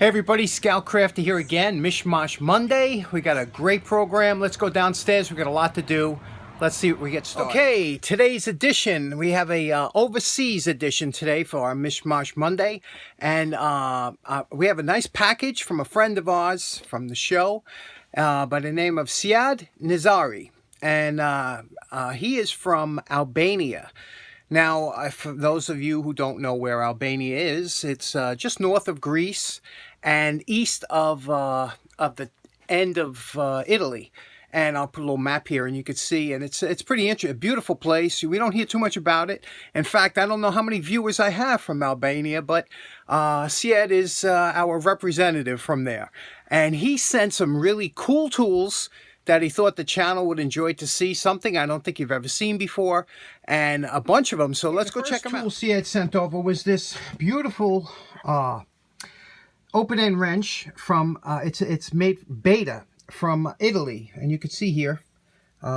Hey everybody, Scout Crafter here again. Mish, Mosh Monday. We got a great program. Let's go downstairs. We got a lot to do. Let's see what we get started. Okay, today's edition. We have a overseas edition today for our Mish, Mosh Monday. And we have a nice package from a friend of ours from the show by the name of Siad Nizari. And he is from Albania. Now, for those of you who don't know where Albania is, it's just north of Greece and east of the end of Italy. And I'll put a little map here, and you can see, and it's pretty interesting, a beautiful place. We don't hear too much about it. In fact, I don't know how many viewers I have from Albania, but Siad is our representative from there. And he sent some really cool tools that he thought the channel would enjoy to see, something I don't think you've ever seen before, and a bunch of them. So let's go check them out. The first tool Siad sent over was this beautiful open-end wrench from, it's made beta from Italy, and you can see here, you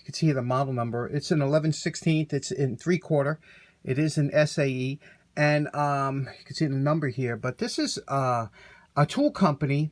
can see the model number. It's an 11/16. It's in 3/4. It is an SAE, and you can see the number here. But this is a tool company,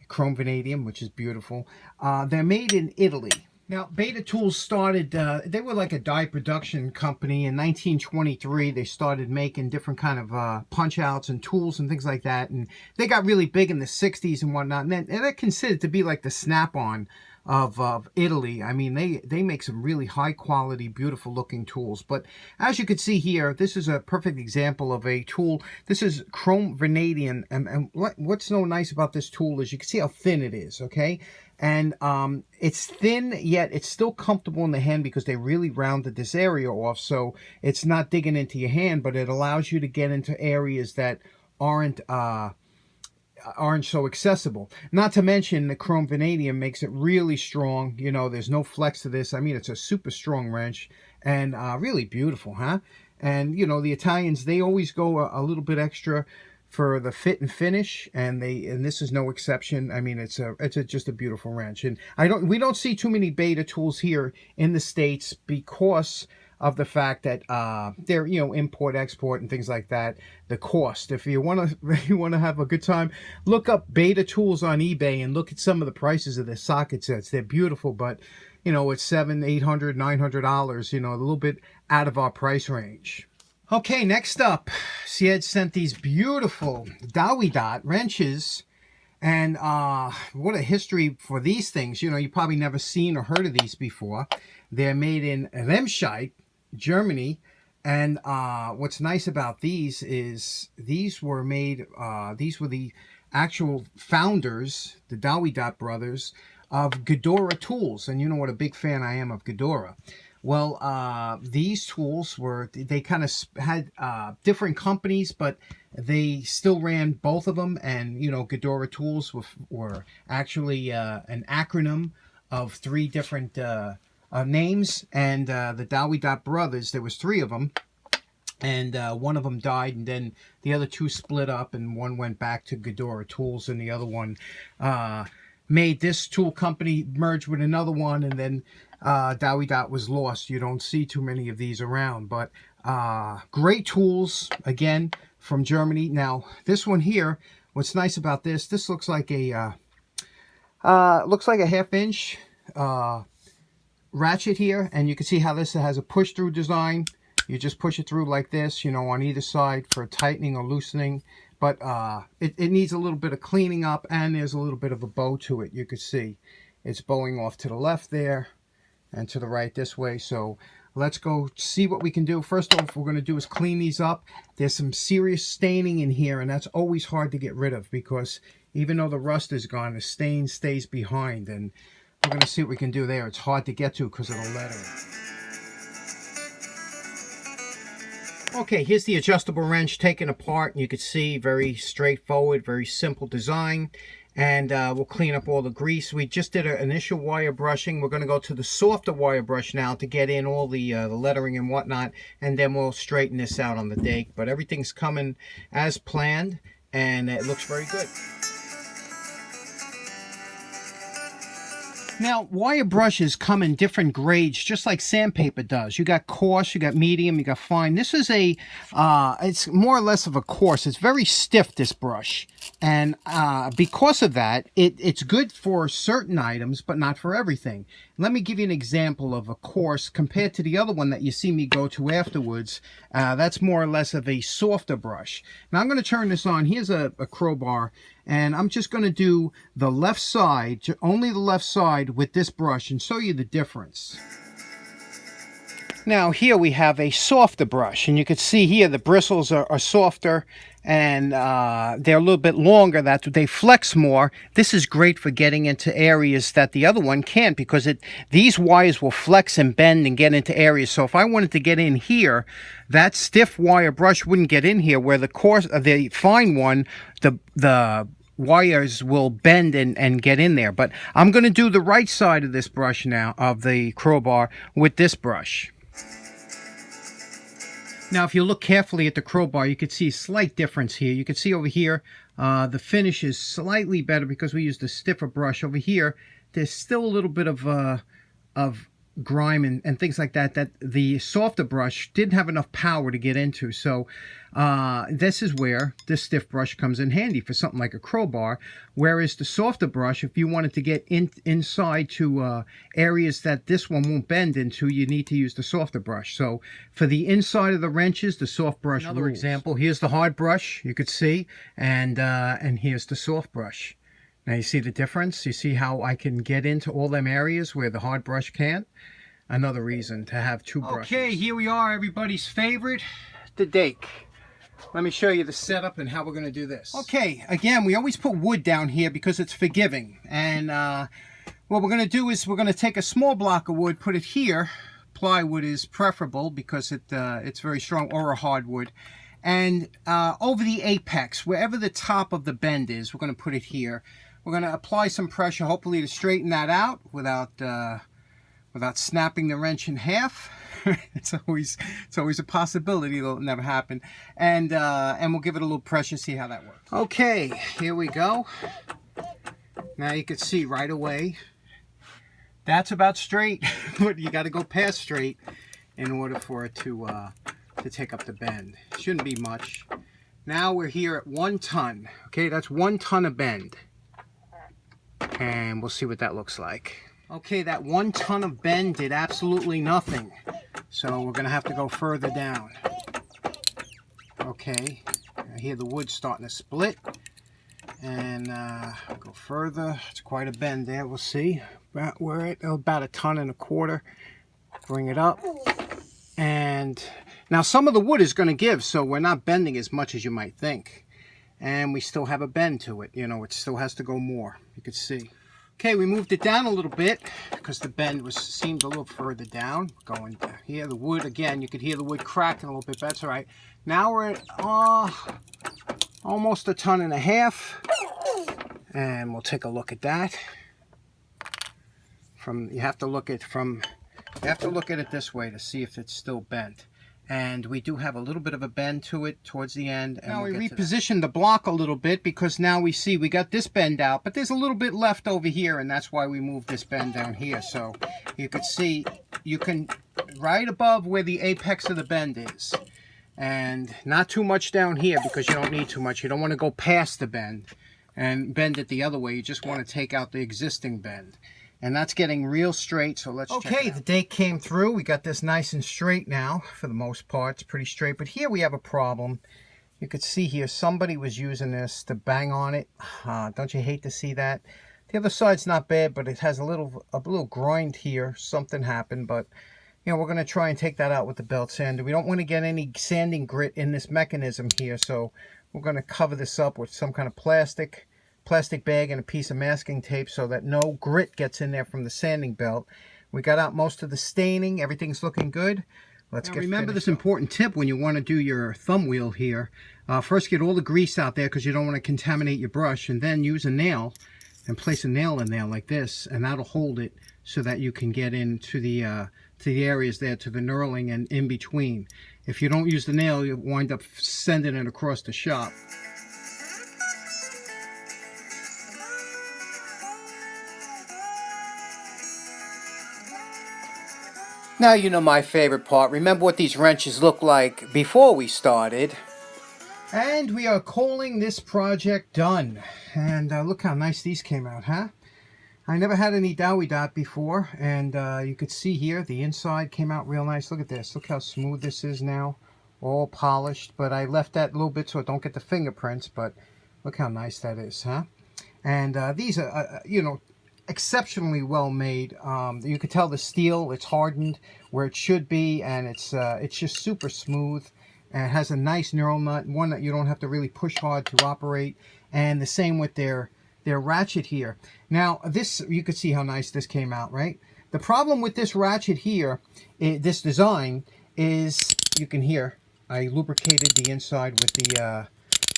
chrome vanadium, which is beautiful. They're made in Italy. Now, Beta Tools started, they were like a die production company. In 1923, they started making different kind of punch-outs and tools and things like that. And they got really big in the 60s and whatnot. And they're considered to be like the Snap-on of Italy. I mean, they make some really high-quality, beautiful-looking tools. But as you can see here, this is a perfect example of a tool. This is chrome vanadium. And what's so nice about this tool is you can see how thin it is, okay? And it's thin, yet it's still comfortable in the hand because they really rounded this area off, so it's not digging into your hand, but it allows you to get into areas that aren't so accessible. Not to mention the chrome vanadium makes it really strong. You know, there's no flex to this. I mean, it's a super strong wrench and really beautiful, huh? And you know, the Italians, they always go a little bit extra for the fit and finish, and this is no exception. I mean, it's just a beautiful wrench, and we don't see too many Beta tools here in the States because of the fact that they're, you know, import export and things like that. The cost, if you want to have a good time, look up Beta tools on eBay and look at some of the prices of the socket sets. They're beautiful, but you know, it's $700, $800, $900, you know, a little bit out of our price range. Okay, next up, Siad sent these beautiful DOWIDAT wrenches, and what a history for these things. You know, you probably never seen or heard of these before. They're made in Remscheid, Germany, and what's nice about these is these were the actual founders, the DOWIDAT brothers, of Ghidorah tools, and you know what a big fan I am of Ghidorah. Well, these tools they kind of had different companies, but they still ran both of them. And, you know, Ghidorah tools were actually an acronym of 3 different names. And the DOWIDAT brothers, there was 3 of them. And one of them died, and then the other 2 split up, and one went back to Ghidorah tools, and the other one made this tool company merge with another one, and then DOWIDAT was lost. You don't see too many of these around, but great tools, again, from Germany. Now, this one here, what's nice about this looks like a half-inch ratchet here, and you can see how this has a push-through design. You just push it through like this, you know, on either side for tightening or loosening. But it needs a little bit of cleaning up, and there's a little bit of a bow to it. You can see it's bowing off to the left there and to the right this way. So let's go see what we can do. First off, what we're going to do is clean these up. There's some serious staining in here, and that's always hard to get rid of because even though the rust is gone, the stain stays behind. And we're going to see what we can do there. It's hard to get to because of the lettering. Okay, here's the adjustable wrench taken apart. You can see very straightforward, very simple design. And we'll clean up all the grease. We just did an initial wire brushing. We're going to go to the softer wire brush now to get in all the lettering and whatnot. And then we'll straighten this out on the date. But everything's coming as planned, and it looks very good. Now, wire brushes come in different grades, just like sandpaper does. You got coarse, you got medium, you got fine. This is it's more or less of a coarse. It's very stiff, this brush. And because of that, it's good for certain items, but not for everything. Let me give you an example of a coarse compared to the other one that you see me go to afterwards. That's more or less of a softer brush. Now, I'm going to turn this on. Here's a crowbar. And I'm just going to do the left side, only the left side with this brush and show you the difference. Now here we have a softer brush, and you can see here the bristles are softer and they're a little bit longer. They flex more. This is great for getting into areas that the other one can't, because these wires will flex and bend and get into areas. So if I wanted to get in here, that stiff wire brush wouldn't get in here, where the fine one, the wires will bend and get in there. But I'm going to do the right side of this brush now, of the crowbar, with this brush. Now, if you look carefully at the crowbar, you can see a slight difference here. You can see over here, the finish is slightly better because we used a stiffer brush. Over here, there's still a little bit of grime and things like that the softer brush didn't have enough power to get into. So this is where this stiff brush comes in handy for something like a crowbar, whereas the softer brush, if you wanted to get inside to areas that this one won't bend into, you need to use the softer brush. So for the inside of the wrenches, the soft brush rules. Another example, here's the hard brush, you could see, and here's the soft brush. Now you see the difference? You see how I can get into all them areas where the hard brush can't? Another reason to have two brushes. Okay, here we are, everybody's favorite, the dake. Let me show you the setup and how we're going to do this. Okay, again, we always put wood down here because it's forgiving. And what we're going to do is we're going to take a small block of wood, put it here. Plywood is preferable because it's very strong, or a hardwood. And over the apex, wherever the top of the bend is, we're going to put it here. We're going to apply some pressure, hopefully to straighten that out without snapping the wrench in half. It's always a possibility. It'll never happen. And we'll give it a little pressure, see how that works. Okay, here we go. Now you can see right away that's about straight, but you got to go past straight in order for it to take up the bend. Shouldn't be much. Now we're here at 1 ton. Okay, that's 1 ton of bend. And we'll see what that looks like. Okay, that 1 ton of bend did absolutely nothing. So we're going to have to go further down. Okay, I hear the wood starting to split. And go further. It's quite a bend there. We'll see. We're at about 1.25 tons. Bring it up. And now some of the wood is going to give, so we're not bending as much as you might think. And we still have a bend to it. You know, it still has to go more. You can see. Okay, we moved it down a little bit because the bend seemed a little further down. Going down here, the wood, again, you could hear the wood cracking a little bit. That's all right. Now we're at almost 1.5 tons. And we'll take a look at that. You have to look at it this way to see if it's still bent. And we do have a little bit of a bend to it towards the end. And now we repositioned the block a little bit because now we see we got this bend out, but there's a little bit left over here, and that's why we moved this bend down here. So you could see, you can, right above where the apex of the bend is. And not too much down here because you don't need too much. You don't want to go past the bend and bend it the other way. You just want to take out the existing bend. And that's getting real straight, so let's check it out. Okay, the date came through. We got this nice and straight now. For the most part, it's pretty straight. But here we have a problem. You could see here, somebody was using this to bang on it. Don't you hate to see that? The other side's not bad, but it has a little grind here. Something happened, but you know, we're going to try and take that out with the belt sander. We don't want to get any sanding grit in this mechanism here, so we're going to cover this up with some kind of plastic bag and a piece of masking tape so that no grit gets in there from the sanding belt. We got out most of the staining. Everything's looking good. Let's get remember this important tip when you want to do your thumb wheel here. First get all the grease out there because you don't want to contaminate your brush, and then use a nail and place a nail in there like this, and that'll hold it so that you can get into the areas there, to the knurling and in between. If you don't use the nail, you'll wind up sending it across the shop. Now you know my favorite part. Remember what these wrenches look like before we started. And we are calling this project done. And look how nice these came out, huh? I never had any DOWIDAT before, and you could see here the inside came out real nice. Look at this. Look how smooth this is now. All polished, but I left that little bit so it don't get the fingerprints, but look how nice that is, huh? And these are, you know, exceptionally well made. You could tell the steel, it's hardened where it should be, and it's just super smooth. And it has a nice knurl nut, one that you don't have to really push hard to operate. And the same with their ratchet here. Now this, you could see how nice this came out, right? The problem with this ratchet here, this design, is you can hear I lubricated the inside with the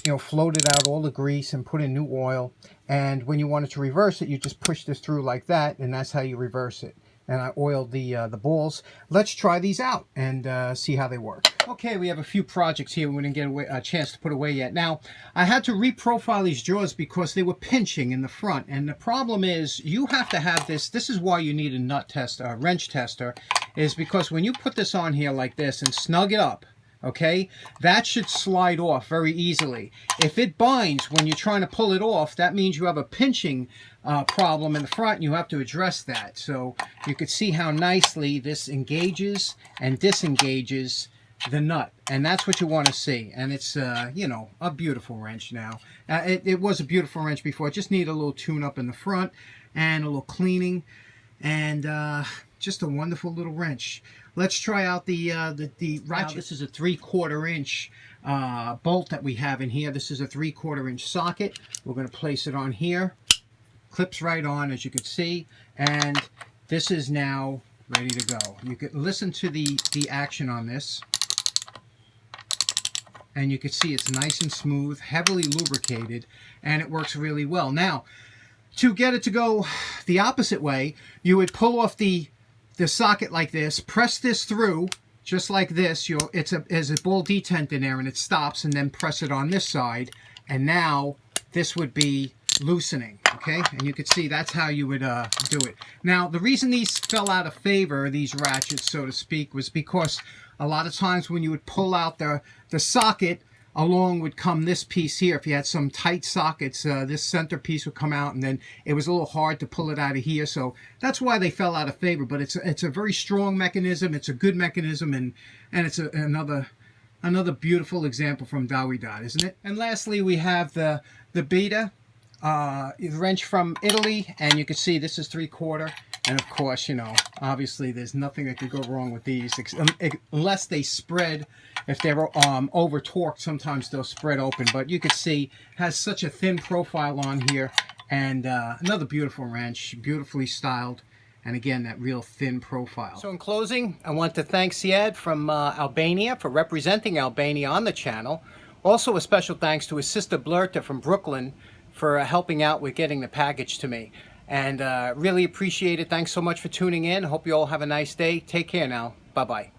you know, floated out all the grease and put in new oil. And when you wanted to reverse it, you just push this through like that, and that's how you reverse it. And I oiled the balls. Let's try these out and see how they work. Okay, we have a few projects here we didn't get a chance to put away yet. Now, I had to reprofile these jaws because they were pinching in the front. And the problem is, you have to have this. This is why you need a nut tester, a wrench tester, is because when you put this on here like this and snug it up, okay, that should slide off very easily. If it binds when you're trying to pull it off, that means you have a pinching problem in the front, and you have to address that. So you could see how nicely this engages and disengages the nut, and that's what you want to see. And it's you know, a beautiful wrench now. It was a beautiful wrench before. It just needed a little tune up in the front and a little cleaning, and just a wonderful little wrench. Let's try out the ratchet. Now, this is a 3/4 inch bolt that we have in here. This is a 3/4 inch socket. We're going to place it on here. Clips right on, as you can see, and this is now ready to go. You can listen to the action on this, and you can see it's nice and smooth, heavily lubricated, and it works really well. Now, to get it to go the opposite way, you would pull off the socket like this, press this through just like this. There's a ball detent in there, and it stops, and then press it on this side, and now this would be loosening. Okay, and you can see that's how you would do it. Now, the reason these fell out of favor, these ratchets, so to speak, was because a lot of times when you would pull out the socket, along would come this piece here. If you had some tight sockets, this center piece would come out, and then it was a little hard to pull it out of here. So that's why they fell out of favor. But it's a very strong mechanism. It's a good mechanism, and it's another beautiful example from DOWIDAT, isn't it? And lastly, we have the Beta wrench from Italy, and you can see this is 3/4. And of course, you know, obviously there's nothing that could go wrong with these unless they spread. If they're over torqued, sometimes they'll spread open. But you can see has such a thin profile on here, and another beautiful wrench, beautifully styled, and again that real thin profile. So in closing, I want to thank Siad from Albania for representing Albania on the channel. Also a special thanks to his sister Blurta from Brooklyn for helping out with getting the package to me. And really appreciate it. Thanks so much for tuning in. Hope you all have a nice day. Take care now. Bye-bye.